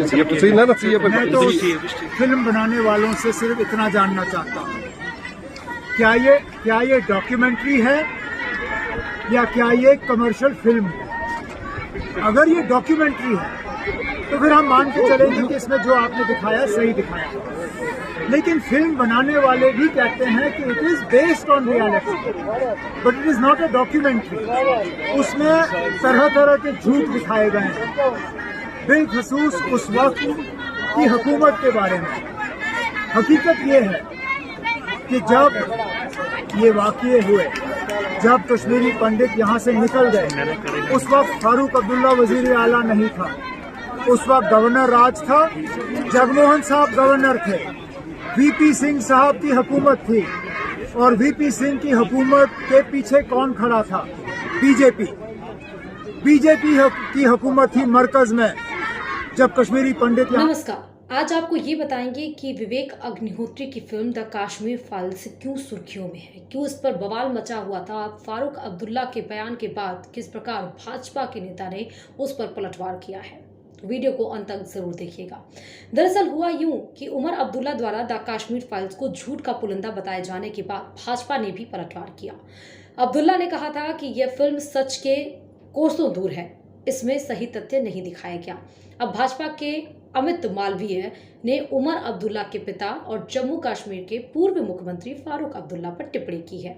मैं तो फिल्म बनाने वालों से सिर्फ इतना जानना चाहता हूँ, क्या ये डॉक्यूमेंट्री है या क्या ये कमर्शियल फिल्म है? अगर ये डॉक्यूमेंट्री है तो फिर हम मान के चलेंगे कि इसमें जो आपने दिखाया सही दिखाया, लेकिन फिल्म बनाने वाले भी कहते हैं कि it is based on reality but it is not a documentary. उसमें तरह तरह के झूठ दिखाए गए हैं बिलखसूस उस वक्त की हुकूमत के बारे में। हकीकत ये है कि जब ये वाक़ये हुए, जब कश्मीरी पंडित यहाँ से निकल गए, उस वक्त फारूक अब्दुल्ला वजीर आला नहीं था, उस वक्त गवर्नर राज था, जगमोहन साहब गवर्नर थे, वीपी सिंह साहब की हुकूमत थी। और वीपी सिंह की हुकूमत के पीछे कौन खड़ा था? बीजेपी की हुकूमत थी मरकज में जब कश्मीरी पंडित। नमस्कार, आज आपको ये बताएंगे कि विवेक अग्निहोत्री की फिल्म द कश्मीर फाइल्स क्यों सुर्खियों में है, क्यों इस पर बवाल मचा हुआ था। फारूक अब्दुल्ला के बयान के बाद किस प्रकार भाजपा के नेता ने उस पर पलटवार किया है। वीडियो को अंत तक जरूर देखिएगा। दरअसल हुआ यूं कि उमर अब्दुल्ला द्वारा द कश्मीर फाइल्स को झूठ का पुलिंदा बताए जाने के बाद भाजपा ने भी पलटवार किया। अब्दुल्ला ने कहा था कि यह फिल्म सच के कोसों दूर है, इसमें सही तथ्य नहीं दिखाया गया। अब भाजपा के अमित मालवीय ने उमर अब्दुल्ला के पिता और जम्मू कश्मीर के पूर्व मुख्यमंत्री फारूक अब्दुल्ला पर टिप्पणी की है।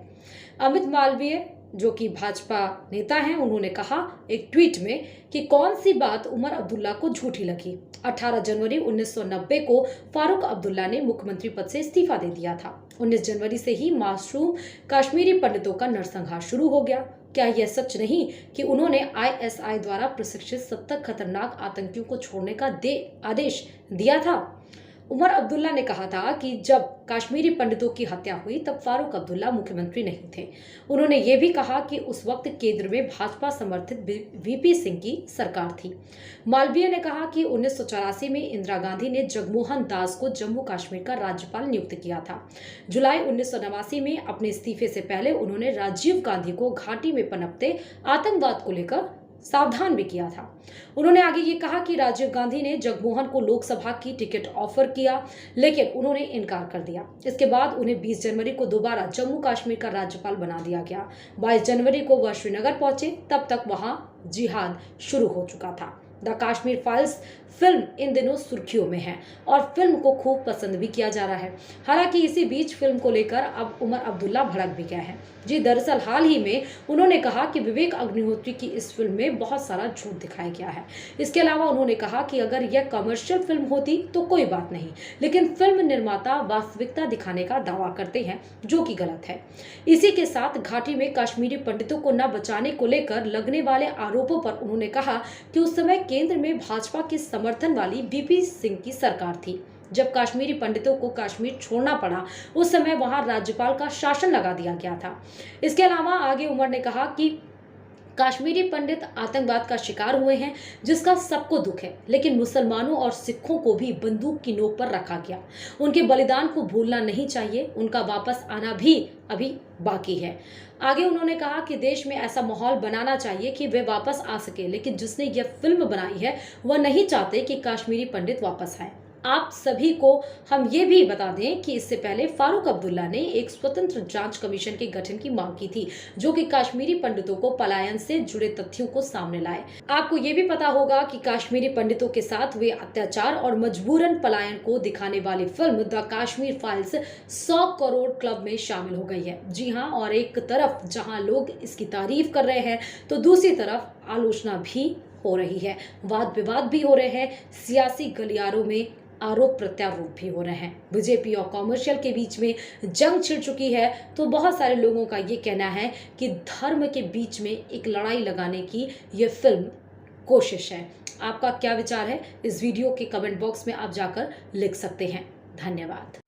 अमित मालवीय जो कि भाजपा नेता हैं, उन्होंने कहा एक ट्वीट में कि कौन सी बात उमर अब्दुल्ला को झूठी लगी। 18 जनवरी 1990 को फारूक अब्दुल्ला ने मुख्यमंत्री पद से इस्तीफा दे दिया था। 19 जनवरी से ही मासूम कश्मीरी पंडितों का नरसंहार शुरू हो गया। क्या यह सच नहीं कि उन्होंने आईएसआई द्वारा प्रशिक्षित 70 खतरनाक आतंकियों को छोड़ने का आदेश दिया था? उमर अब्दुल्ला ने कहा था कि जब कश्मीरी पंडितों की हत्या हुई तब फारूक अब्दुल्ला मुख्यमंत्री नहीं थे। उन्होंने ये भी कहा कि उस वक्त केंद्र में भाजपा समर्थित वीपी सिंह की सरकार थी। मालवीय ने कहा कि 1984 में इंदिरा गांधी ने जगमोहन दास को जम्मू कश्मीर का राज्यपाल नियुक्त किया था। जुलाई 1989 में अपने इस्तीफे से पहले उन्होंने राजीव गांधी को घाटी में पनपते आतंकवाद को लेकर सावधान भी किया था। उन्होंने आगे ये कहा कि राजीव गांधी ने जगमोहन को लोकसभा की टिकट ऑफर किया, लेकिन उन्होंने इनकार कर दिया। इसके बाद उन्हें 20 जनवरी को दोबारा जम्मू कश्मीर का राज्यपाल बना दिया गया। 22 जनवरी को वह श्रीनगर पहुंचे, तब तक वहां जिहाद शुरू हो चुका था। The Kashmir files film in दिनों सुर्खियों में है और फिल्म को खूब पसंद भी किया जा रहा है। हालांकि इसी बीच फिल्म को लेकर अब उमर अब्दुल्ला भड़क भी गया है। जी दरअसल हाल ही में उन्होंने कहा कि विवेक अग्निहोत्री की इस फिल्म में बहुत सारा झूठ दिखाया गया है। इसके अलावा उन्होंने कहा कि अगर यह कमर्शियल फिल्म होती तो कोई बात नहीं, लेकिन फिल्म निर्माता वास्तविकता दिखाने का दावा करते हैं, जो कि गलत है। इसी के साथ घाटी में कश्मीरी पंडितों को न बचाने को लेकर लगने वाले आरोपों पर उन्होंने कहा कि उस समय केंद्र में भाजपा के समर्थन वाली वीपी सिंह की सरकार थी। जब कश्मीरी पंडितों को कश्मीर छोड़ना पड़ा, उस समय वहां राज्यपाल का शासन लगा दिया गया था। इसके अलावा आगे उमर ने कहा कि कश्मीरी पंडित आतंकवाद का शिकार हुए हैं, जिसका सबको दुख है, लेकिन मुसलमानों और सिखों को भी बंदूक की नोक पर रखा गया। उनके बलिदान को भूलना नहीं चाहिए, उनका वापस आना भी अभी बाकी है। आगे उन्होंने कहा कि देश में ऐसा माहौल बनाना चाहिए कि वे वापस आ सके, लेकिन जिसने यह फिल्म बनाई है वह नहीं चाहते कि कश्मीरी पंडित वापस आए। आप सभी को हम ये भी बता दें कि इससे पहले फारूक अब्दुल्ला ने एक स्वतंत्र जांच कमीशन के गठन की मांग की थी, जो कि कश्मीरी पंडितों को पलायन से जुड़े तथ्यों को सामने लाए। आपको ये भी पता होगा कि कश्मीरी पंडितों के साथ हुए अत्याचार और मजबूरन पलायन को दिखाने वाली film the Kashmir files 100 crore club में शामिल हो गई है। जी हाँ, और एक तरफ जहाँ लोग इसकी तारीफ कर रहे हैं तो दूसरी तरफ आलोचना भी हो रही है, वाद विवाद भी हो रहे हैं, सियासी गलियारों में आरोप प्रत्यारोप भी हो रहे हैं। बीजेपी और कॉमर्शियल के बीच में जंग छिड़ चुकी है, तो बहुत सारे लोगों का ये कहना है कि धर्म के बीच में एक लड़ाई लगाने की ये फिल्म कोशिश है। आपका क्या विचार है? इस वीडियो के कमेंट बॉक्स में आप जाकर लिख सकते हैं। धन्यवाद।